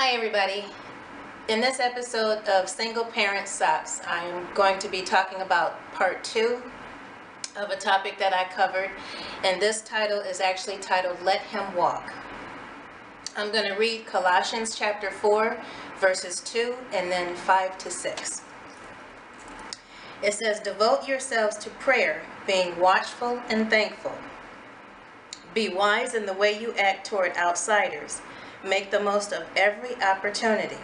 Hi everybody. In this episode of Single Parent Socks, I am going to be talking about part 2 of a topic that I covered, and this title is actually titled Let Him Walk. I'm going to read Colossians chapter 4 verses 2 and then 5 to 6. It says, "Devote yourselves to prayer, being watchful and thankful. Be wise in the way you act toward outsiders. Make the most of every opportunity.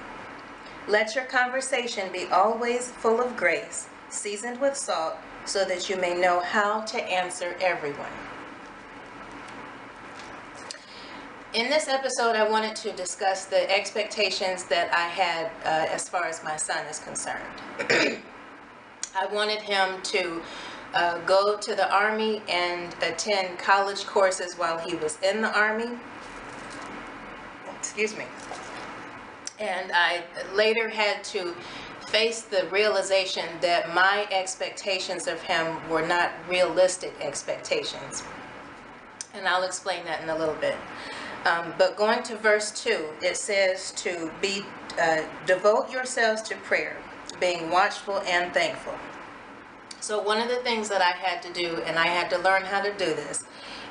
Let your conversation be always full of grace, seasoned with salt, so that you may know how to answer everyone." In this episode, I wanted to discuss the expectations that I had as far as my son is concerned. I wanted him to go to the Army and attend college courses while he was in the Army. Excuse me. And I later had to face the realization that my expectations of him were not realistic expectations. And I'll explain that in a little bit. But going to verse 2, it says to devote yourselves to prayer, being watchful and thankful. So one of the things that I had to do, and I had to learn how to do this,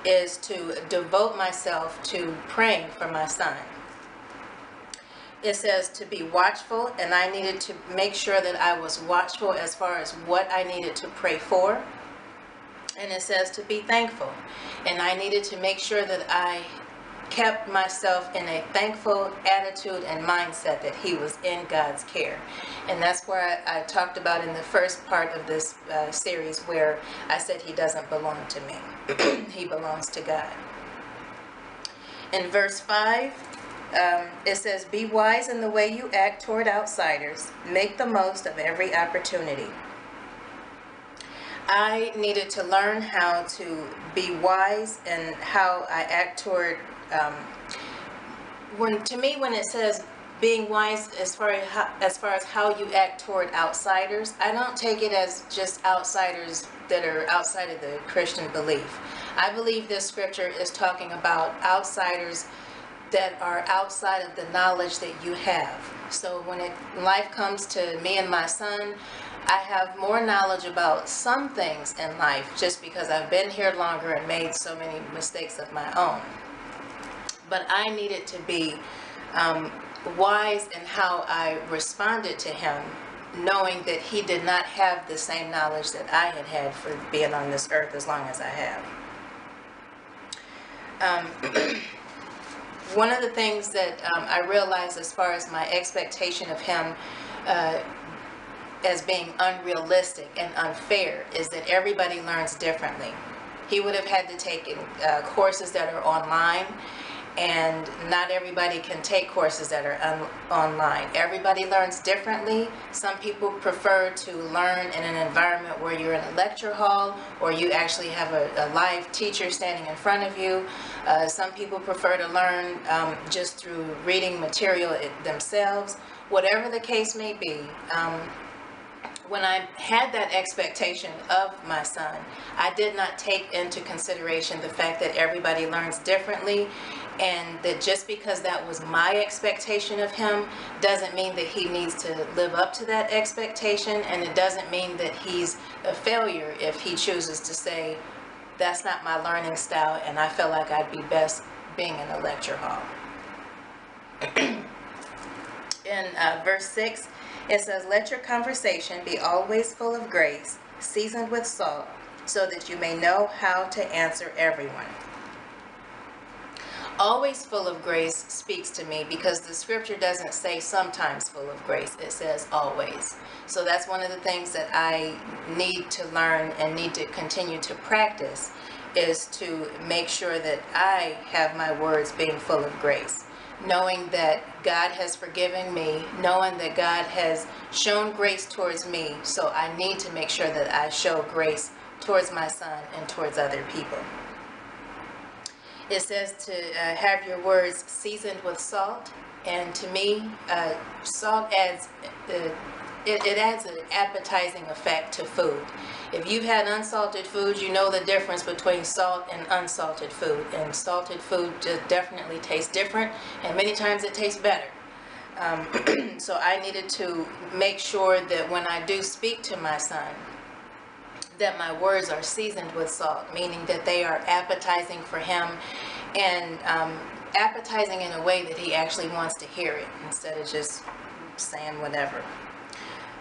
is to devote myself to praying for my son. It says to be watchful, and I needed to make sure that I was watchful as far as what I needed to pray for. And it says to be thankful, and I needed to make sure that I kept myself in a thankful attitude and mindset that he was in God's care. And that's where I talked about in the first part of this series, where I said he doesn't belong to me. He belongs to God. In verse 5, it says, "Be wise in the way you act toward outsiders. Make the most of every opportunity." I needed to learn how to be wise in how I act toward, when it says being wise as far as how you act toward outsiders, I don't take it as just outsiders that are outside of the Christian belief. I believe this scripture is talking about outsiders that are outside of the knowledge that you have. So when life comes to me and my son, I have more knowledge about some things in life just because I've been here longer and made so many mistakes of my own. But I needed to be wise in how I responded to him, knowing that he did not have the same knowledge that I had had for being on this earth as long as I have. One of the things that I realized as far as my expectation of him as being unrealistic and unfair is that everybody learns differently. He would have had to take courses that are online, and not everybody can take courses that are online. Everybody learns differently. Some people prefer to learn in an environment where you're in a lecture hall or you actually have a live teacher standing in front of you. Some people prefer to learn just through reading material themselves. Whatever the case may be, when I had that expectation of my son, I did not take into consideration the fact that everybody learns differently, and that just because that was my expectation of him doesn't mean that he needs to live up to that expectation, and it doesn't mean that he's a failure if he chooses to say, "That's not my learning style, and I feel like I'd be best being in a lecture hall." In verse 6, it says, "Let your conversation be always full of grace, seasoned with salt, so that you may know how to answer everyone." Always full of grace speaks to me because the scripture doesn't say sometimes full of grace. It says always. So that's one of the things that I need to learn and need to continue to practice, is to make sure that I have my words being full of grace. Knowing that God has forgiven me, knowing that God has shown grace towards me, so I need to make sure that I show grace towards my son and towards other people. It says to have your words seasoned with salt, and to me, salt adds it adds an appetizing effect to food. If you've had unsalted food, you know the difference between salt and unsalted food, and salted food just definitely tastes different, and many times it tastes better. So I needed to make sure that when I do speak to my son, that my words are seasoned with salt, meaning that they are appetizing for him, and appetizing in a way that he actually wants to hear it instead of just saying whatever.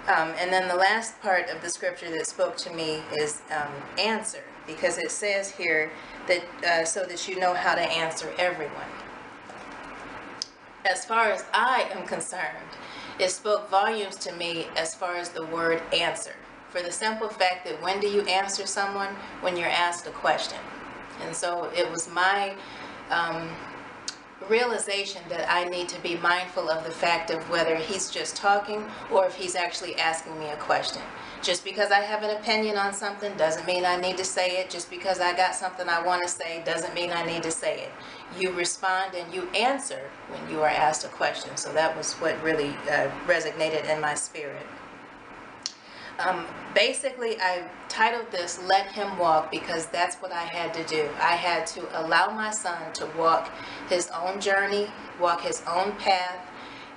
And then the last part of the scripture that spoke to me is answer, because it says here that so that you know how to answer everyone. As far as I am concerned, it spoke volumes to me as far as the word answer, for the simple fact that when do you answer someone? When you're asked a question. And so it was my realization that I need to be mindful of the fact of whether he's just talking or if he's actually asking me a question. Just because I have an opinion on something doesn't mean I need to say it. Just because I got something I want to say doesn't mean I need to say it. You respond and you answer when you are asked a question. So that was what really resonated in my spirit. Basically, I titled this "Let Him Walk" because that's what I had to do. I had to allow my son to walk his own journey, walk his own path,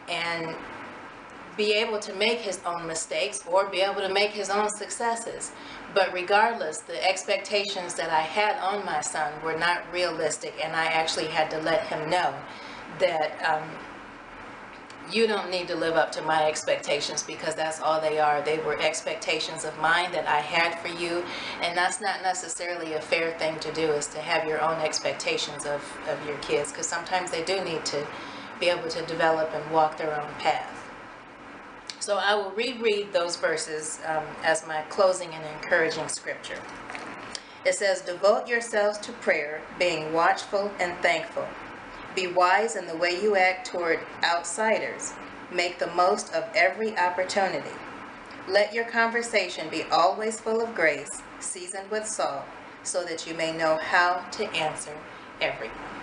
and be able to make his own mistakes or be able to make his own successes. But regardless, the expectations that I had on my son were not realistic, and I actually had to let him know that you don't need to live up to my expectations, because that's all they are. They were expectations of mine that I had for you, and that's not necessarily a fair thing to do, is to have your own expectations of your kids, because sometimes they do need to be able to develop and walk their own path. So I will reread those verses as my closing and encouraging scripture. It says, "Devote yourselves to prayer, being watchful and thankful. Be wise in the way you act toward outsiders. Make the most of every opportunity. Let your conversation be always full of grace, seasoned with salt, so that you may know how to answer everyone."